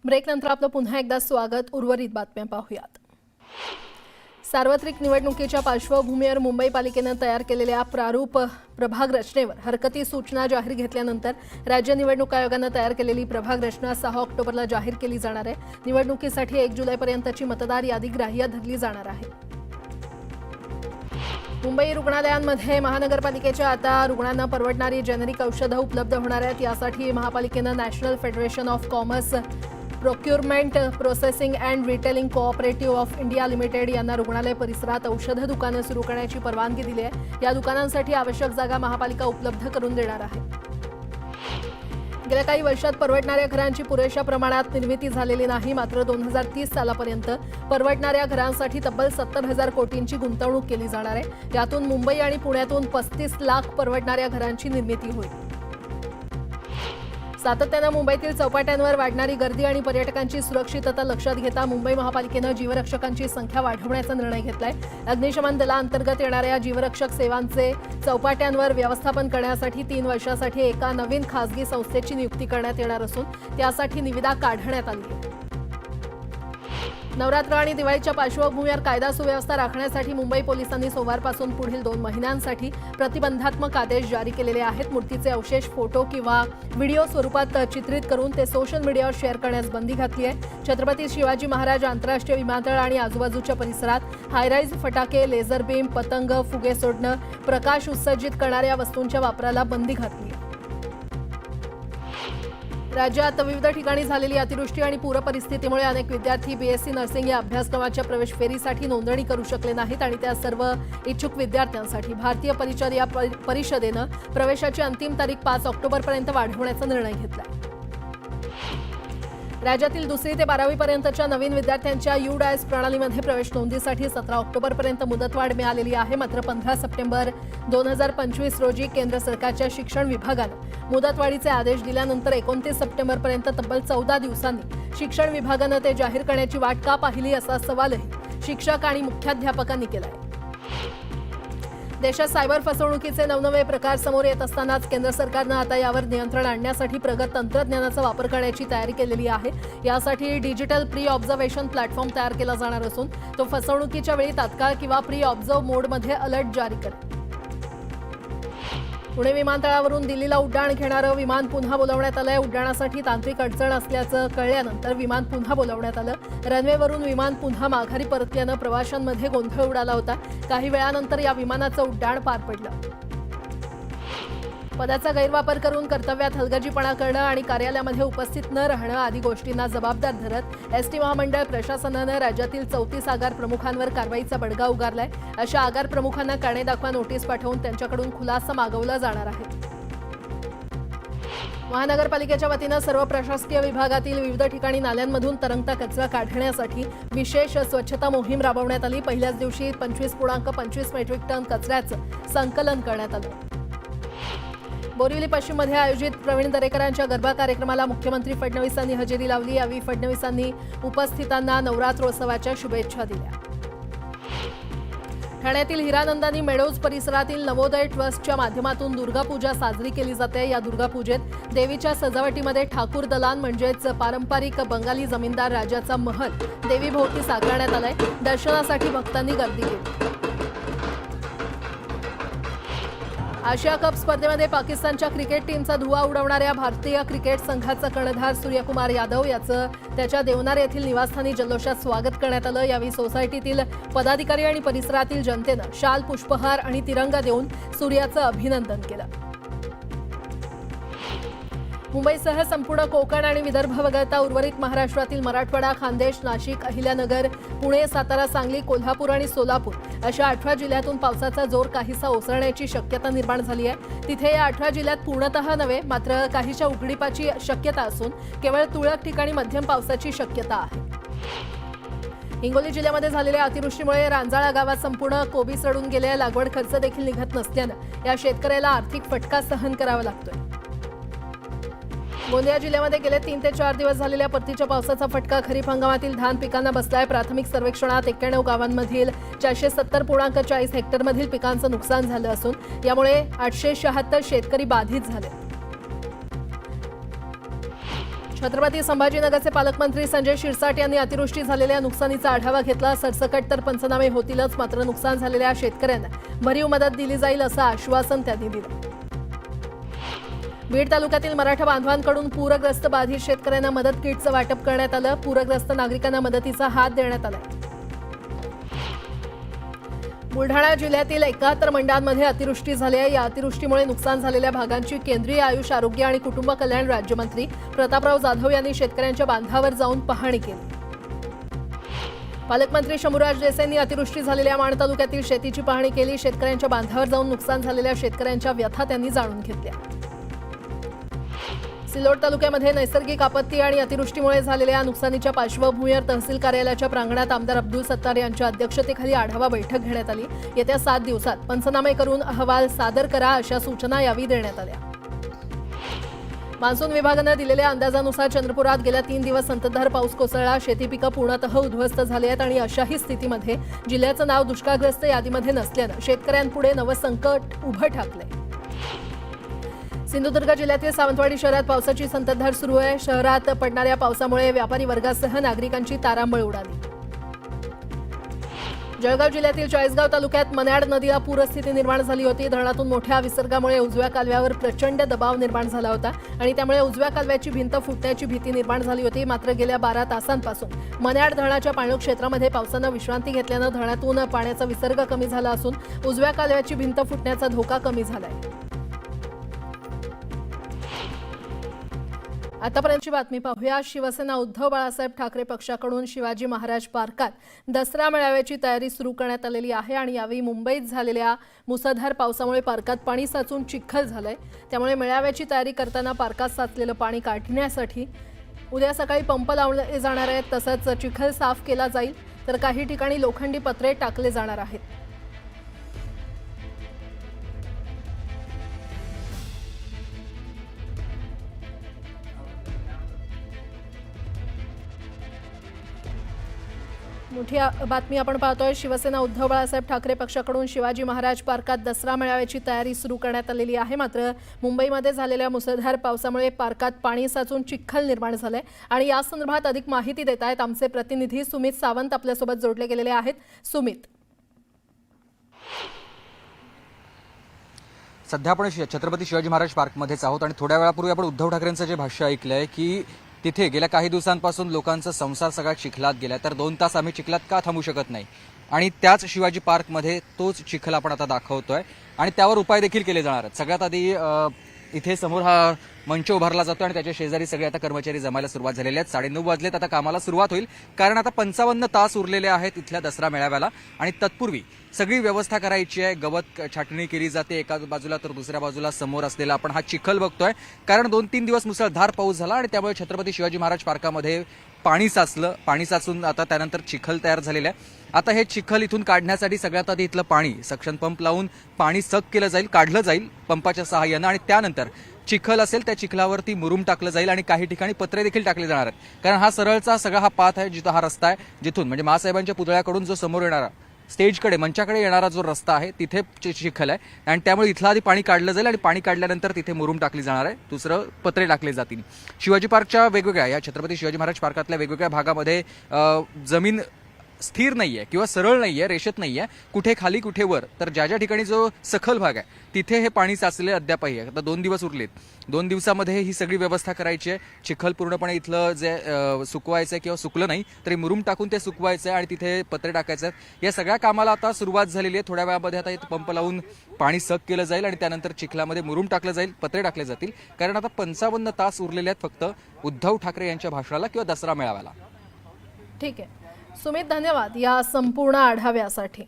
ब्रेकनंतर आपलं पुन्हा एकदा स्वागत। उर्वरित बातम्या पाहूयात। सार्वत्रिक निवडणुकीच्या पार्श्वभूमीवर मुंबई पालिकेने तयार केलेल्या प्रारूप प्रभाग रचनेवर हरकती सूचना जाहीर घेतल्यानंतर राज्य निवडणूक आयोगाने तयार केलेली प्रभाग रचना 6 ऑक्टोबरला जाहीर केली जाणार आहे। निवडणुकीसाठी 1 जुलैपर्यंतची मतदार यादी ग्राह्य धरली जाणार आहे। मुंबई रुग्णालयांमध्ये महानगरपालिकेच्या आता रुग्णांना परवडणारी जेनेरिक औषधं उपलब्ध होणार आहेत। यासाठी महापालिकेने National Federation of Commerce Procurement Processing and Retailing Cooperative of India Limited यांना रुग्णालय परिसरात औषध दुकानं सुरू करण्याची परवानगी दिली आहे। या दुकानांसाठी आवश्यक जागा महापालिका उपलब्ध करून देणार आहे। गेल्या काही वर्षात परवडणाऱ्या घरांची पुरेशा प्रमाणात निर्मिती झालेली नाही, मात्र 2030 सालापर्यंत परवडणाऱ्या घरांसाठी तब्बल 70,000 कोटींची गुंतवणूक केली जाणार आहे। यातून मुंबई आणि पुण्यातून 35 लाख परवडणाऱ्या घरांची निर्मिती होईल। सातत्याने मुंबईतील चौपाट्यांवर वाढणारी गर्दी आणि पर्यटकांची सुरक्षितता लक्षात घेता मुंबई महापालिकेने जीवरक्षकांची संख्या वाढवण्याचा निर्णय घेतलाय। अग्निशमन दलाअंतर्गत येणाऱ्या जीवरक्षक सेवांचे चौपाट्यांवर व्यवस्थापन करण्यासाठी 3 वर्षांसाठी एका नवीन खासगी संस्थेची नियुक्ती करण्यात येणार असून त्यासाठी निविदा काढण्यात आली आहे। नवरात्र आणि दिवाळीच्या पार्श्वभूमीवर कायदा सुव्यवस्था राखण्यासाठी मुंबई पोलिसांनी सोमवारपासून पुढील 2 महिन्यांसाठी प्रतिबंधात्मक आदेश जारी केलेले आहेत। मूर्तीचे अवशेष फोटो किंवा व्हिडिओ स्वरूपात चित्रित करून ते सोशल मीडियावर शेअर करण्यास बंदी घातली आहे। छत्रपती शिवाजी महाराज आंतरराष्ट्रीय विमानतळ आणि आजूबाजूच्या परिसरात हायराईज फटाके, लेझर बीम, पतंग, फुगे सोडणं, प्रकाश उत्सर्जित करणाऱ्या वस्तूंच्या वापराला बंदी घातली आहे। राज्यात विविध ठिकाणी झालेली अतिवृष्टी आणि पूर परिस्थितीमुळे अनेक विद्यार्थी बीएससी नर्सिंग या अभ्यासक्रमाच्या प्रवेश फेरीसाठी नोंदणी करू शकले नाहीत आणि त्या सर्व इच्छुक विद्यार्थ्यांसाठी भारतीय परिचर्या परिषदेनं प्रवेशाची अंतिम तारीख 5 ऑक्टोबरपर्यंत वाढवण्याचा निर्णय घेतला। राज्यातील 2री ते 12वी पर्यंतच्या नवीन विद्यार्थ्यांच्या UDAS प्रणालीमध्ये प्रवेश नोंदीसाठी 17 ऑक्टोबरपर्यंत मुदतवाढ मिळालेली आहे। मात्र 15 सप्टेंबर 2025 रोजी केंद्र सरकारच्या शिक्षण विभागाने मुदतवाढीचे आदेश दिल्यानंतर 29 सप्टेंबरपर्यंत तब्बल 14 दिवसांनी शिक्षण विभागाने ते जाहीर करण्याची वाट का पाहिली असा सवालही शिक्षक आणि मुख्याध्यापकांनी केला आहे। देशात सायबर फसवणुकीचे नवनवे प्रकार समोर येत असतानाच केंद्र सरकारने आता यावर नियंत्रण आणण्यासाठी प्रगत तंत्रज्ञानाचा वापर करण्याची तयारी केलेली आहे। यासाठी डिजिटल प्री ऑब्झर्वेशन प्लॅटफॉर्म तयार केला जाणार असून तो फसवणुकीच्या वेळी तात्काळ किंवा प्री ऑब्झर्व मोडमध्ये अलर्ट जारी करेल। पुणे विमानतळावरून दिल्लीला उड्डाण घेणारं विमान पुन्हा बोलावण्यात आलंय। उड्डाणासाठी तांत्रिक अडचण असल्याचं कळल्यानंतर विमान पुन्हा बोलावण्यात आलं। रनवेवरून विमान पुन्हा माघारी परतल्यानं प्रवाशांमध्ये गोंधळ उडाला होता। काही वेळानंतर या विमानाचं उड्डाण पार पडलं। पदाचा गैरवापर करून कर्तव्यात हलगर्जीपणा करणं आणि कार्यालयामध्ये उपस्थित न राहणं आदी गोष्टींना जबाबदार धरत एसटी महामंडळ प्रशासनानं राज्यातील 34 आगार प्रमुखांवर कारवाईचा बडगा उगारलाय। अशा आगार प्रमुखांना कारणे दाखवा नोटीस पाठवून त्यांच्याकडून खुलासा मागवला जाणार आहे। महानगरपालिकेच्या वतीनं सर्व प्रशासकीय विभागातील विविध ठिकाणी नाल्यांमधून तरंगता कचरा काढण्यासाठी विशेष स्वच्छता मोहीम राबवण्यात आली। पहिल्याच दिवशी 25.25 मेट्रिक टन कचऱ्याचं संकलन करण्यात आलं। बोरिवली पश्चिममध्ये आयोजित प्रवीण दरेकरांच्या गरबा कार्यक्रमाला मुख्यमंत्री फडणवीसांनी हजेरी लावली। यावेळी फडणवीसांनी उपस्थितांना नवरात्रोत्सवाच्या शुभेच्छा दिल्या। ठाण्यातील हिरानंदानी मेडोज परिसरातील नवोदय ट्रस्टच्या माध्यमातून दुर्गापूजा साजरी केली जाते। या दुर्गापूजेत देवीच्या सजावटीमध्ये ठाकूर दलान म्हणजेच पारंपरिक बंगाली जमीनदार राजाचा महल देवीभोवती साकारण्यात आलाय। दर्शनासाठी भक्तांनी गर्दी केली। आशिया कप स्पर्धेमध्ये पाकिस्तानच्या क्रिकेट टीमचा धुव्वा उडवणाऱ्या भारतीय क्रिकेट संघाचा कर्णधार सूर्यकुमार यादव याचं त्याच्या देवनार येथील निवासस्थानी जल्लोषात स्वागत करण्यात आलं। यावेळी सोसायटीतील पदाधिकारी आणि परिसरातील जनतेनं शाल, पुष्पहार आणि तिरंगा देऊन सूर्याचं अभिनंदन केलं। मुंबईसह संपूर्ण कोकण आणि विदर्भ वगळता उर्वरित महाराष्ट्रातील मराठवाडा, खान्देश, नाशिक, अहिल्यानगर, पुणे, सातारा, सांगली, कोल्हापूर आणि सोलापूर अशा 18 जिल्ह्यातून पावसाचा जोर काहीसा ओसरण्याची शक्यता निर्माण झाली आहे। तिथे या 18 जिल्ह्यात पूर्णतः नव्हे मात्र काहीशा उघडीपाची शक्यता असून केवळ तुरळक ठिकाणी मध्यम पावसाची शक्यता आहे। हिंगोली जिल्ह्यामध्ये झालेल्या अतिवृष्टीमुळे रांजाळा गावात संपूर्ण कोबी सडून गेले। लागवड खर्च देखील निघत नसल्यानं या शेतकऱ्याला आर्थिक फटका सहन करावा लागतोय। गोंदिया जिल्ह्यामध्ये गेले 3 ते 4 दिवस झालेल्या परतीच्या पावसाचा फटका खरीप हंगामातील धान पिकांना बसलाय। प्राथमिक सर्वेक्षणात 91 गावांमधील 470.40 हेक्टरमधील पिकांचं नुकसान झालं असून यामुळे 876 शेतकरी बाधित झाले। छत्रपती संभाजीनगरचे पालकमंत्री संजय शिरसाट यांनी अतिवृष्टी झालेल्या नुकसानीचा आढावा घेतला। सरसकट तर पंचनामे होतीलच, मात्र नुकसान झालेल्या शेतकऱ्यांना भरीव मदत दिली जाईल असं आश्वासन त्यांनी दिलं। बीड तालुक्यातील मराठा बांधवांकडून पूरग्रस्त बाधित शेतकऱ्यांना मदत किटचं वाटप करण्यात आलं। पूरग्रस्त नागरिकांना मदतीचा हात देण्यात आला। बुलढाणा जिल्ह्यातील 71 मंडळांमध्ये अतिवृष्टी झाली आहे। या अतिवृष्टीमुळे नुकसान झालेल्या भागांची केंद्रीय आयुष, आरोग्य आणि कुटुंब कल्याण राज्यमंत्री प्रतापराव जाधव यांनी शेतकऱ्यांच्या बांधावर जाऊन पाहणी केली। पालकमंत्री शंभूराज देसाईंनी अतिवृष्टी झालेल्या माण तालुक्यातील शेतीची पाहणी केली। शेतकऱ्यांच्या बांधावर जाऊन नुकसान झालेल्या शेतकऱ्यांच्या व्यथा त्यांनी जाणून घेतल्या। सिल्लोड तालुक्यामध्ये नैसर्गिक आपत्ती आणि अतिवृष्टीमुळे झालेल्या नुकसानीच्या पार्श्वभूमीवर तहसील कार्यालयाच्या प्रांगणात आमदार अब्दुल सत्तार यांच्या अध्यक्षतेखाली आढावा बैठक घेण्यात आली। येत्या 7 दिवसात पंचनामे करून अहवाल सादर करा अशा सूचना यावेळी देण्यात आल्या। मान्सून विभागानं दिलेल्या अंदाजानुसार चंद्रपुरात गेल्या 3 दिवस संततधार पाऊस कोसळला। शेती पिकं पूर्णतः उद्ध्वस्त झाली आहेत आणि अशाही स्थितीमध्ये जिल्ह्याचं नाव दुष्काळग्रस्त यादीमध्ये नसल्यानं शेतकऱ्यांपुढे नवं संकट उभं ठाकलंय। सिंधुदुर्ग जिल्ह्यातील सावंतवाडी शहरात पावसाची संततधार सुरू आहे। शहरात पडणाऱ्या पावसामुळे व्यापारी वर्गासह नागरिकांची तारांबळ उडाली। जळगाव जिल्ह्यातील चाळीसगाव तालुक्यात मन्याड नदीला पूरस्थिती निर्माण झाली होती। धरणातून मोठ्या विसर्गामुळे उजव्या कालव्यावर प्रचंड दबाव निर्माण झाला होता आणि त्यामुळे उजव्या कालव्याची भिंत फुटण्याची भीती निर्माण झाली होती। मात्र गेल्या 12 तासांपासून मन्याड धरणाच्या पाणलोट क्षेत्रामध्ये पावसानं विश्रांती घेतल्यानं धरणातून पाण्याचा विसर्ग कमी झाला असून उजव्या कालव्याची भिंत फुटण्याचा धोका कमी झालाय। आतापर्यंतची बातमी पाहूया। शिवसेना उद्धव बाळासाहेब ठाकरे पक्षाकडून शिवाजी महाराज पार्कात दसरा मेळाव्याची तयारी सुरू करण्यात आलेली आहे आणि यावेळी मुंबईत झालेल्या मुसळधार पावसामुळे पार्कात पाणी साचून चिखल झालंय। त्यामुळे मेळाव्याची तयारी करताना पार्कात साचलेलं पाणी काढण्यासाठी उद्या सकाळी पंप लावले जाणार आहेत। तसंच चिखल साफ केला जाईल, तर काही ठिकाणी लोखंडी पत्रे टाकले जाणार आहेत। मोठी बातमी आपण पाहतोय। शिवसेना उद्धव बाळासाहेब ठाकरे पक्षाकडून शिवाजी महाराज पार्कात दसरा मेळाव्याची तयारी सुरू करण्यात आलेली आहे। मात्र मुंबईमध्ये झालेल्या मुसळधार पावसामुळे पार्कात पाणी साचून चिखल निर्माण झालंय आणि या संदर्भात अधिक माहिती देत आहेत आमचे प्रतिनिधी सुमित सावंत आपल्यासोबत जोडले गेलेले आहेत। सुमित, सध्या आपण छत्रपती शिवाजी महाराज पार्कमध्येच आहोत आणि थोड्या वेळापूर्वी आपण उद्धव ठाकरेंचं जे भाष्य ऐकलंय की तिथे गेल्या काही दिवसांपासून लोकांचा संसार सगळा चिखलात गेलाय, तर 2 तास आम्ही चिखलात का थांबू शकत नाही आणि त्याच शिवाजी पार्कमध्ये तोच चिखल आपण आता दाखवतोय आणि त्यावर उपाय देखील केले जाणार आहेत। सगळ्यात आधी इथे समोर हा मंच उभारला जातो आणि त्याच्या शेजारी सगळे आता कर्मचारी जमायला सुरुवात झालेले आहेत। 9:30 वाजलेत, आता कामाला सुरुवात होईल कारण आता 55 तास उरलेले आहेत इथल्या दसरा मेळाव्याला आणि तत्पूर्वी सगळी व्यवस्था करायची आहे। गवत छाटणी केली जाते एका बाजूला, तर दुसऱ्या बाजूला समोर असलेला आपण हा चिखल बघतोय कारण 2-3 दिवस मुसळधार पाऊस झाला आणि त्यामुळे छत्रपती शिवाजी महाराज पार्कामध्ये पाणी साचलं। पाणी साचून आता त्यानंतर चिखल तयार झालेला आहे। आता हे चिखल इथून काढण्यासाठी सगळ्यात आधी इथलं पाणी सक्शन पंप लावून पाणी सक केलं जाईल, काढलं जाईल पंपाच्या सहाय्यानं आणि त्यानंतर चिखल असेल त्या चिखलावरती मुरुम टाकलं जाईल आणि काही ठिकाणी पत्रे देखील टाकले जाणार आहेत कारण हा सरळचा सगळा हा पाथ आहे, जिथं हा रस्ता आहे, जिथून म्हणजे महासाहेबांच्या पुतळ्याकडून जो समोर येणारा स्टेजकडे मंचाकडे येणारा जो रस्ता आहे तिथे चिखल आहे आणि त्यामुळे इथलं आधी पाणी काढलं जाईल आणि पाणी काढल्यानंतर तिथे मुरुम टाकली जाणार आहे, दुसरं पत्रे टाकले जातील। शिवाजी पार्कच्या वेगवेगळ्या या छत्रपती शिवाजी महाराज पार्कातल्या वेगवेगळ्या भागामध्ये जमीन स्थिर नाहीये किंवा सरळ नाहीये, रेषेत नाहीये, कुठे खाली कुठे वर, तर ज्या ज्या ठिकाणी जो सखल भाग आहे तिथे हे पाणी साचले अद्यापही आहे। आता 2 दिवस उरलेत, 2 दिवसामध्ये ही सगळी व्यवस्था करायची आहे। चिखल पूर्णपणे इथलं जे सुकवायचं किंवा सुकलं नाही तरी मुरुम टाकून ते सुकवायचं आहे आणि तिथे पत्रे टाकायचे आहेत। या सगळ्या कामाला आता सुरुवात झालेली आहे। थोड्या वेळामध्ये आता इथं पंप लावून पाणी सक केलं जाईल आणि त्यानंतर चिखलामध्ये मुरुम टाकलं जाईल, पत्रे टाकले जातील कारण आता 55 तास उरलेले आहेत फक्त उद्धव ठाकरे यांच्या भाषणाला किंवा दसरा मेळाव्याला। ठीक आहे सुमित, धन्यवाद या संपूर्ण आढाव्यासाठी।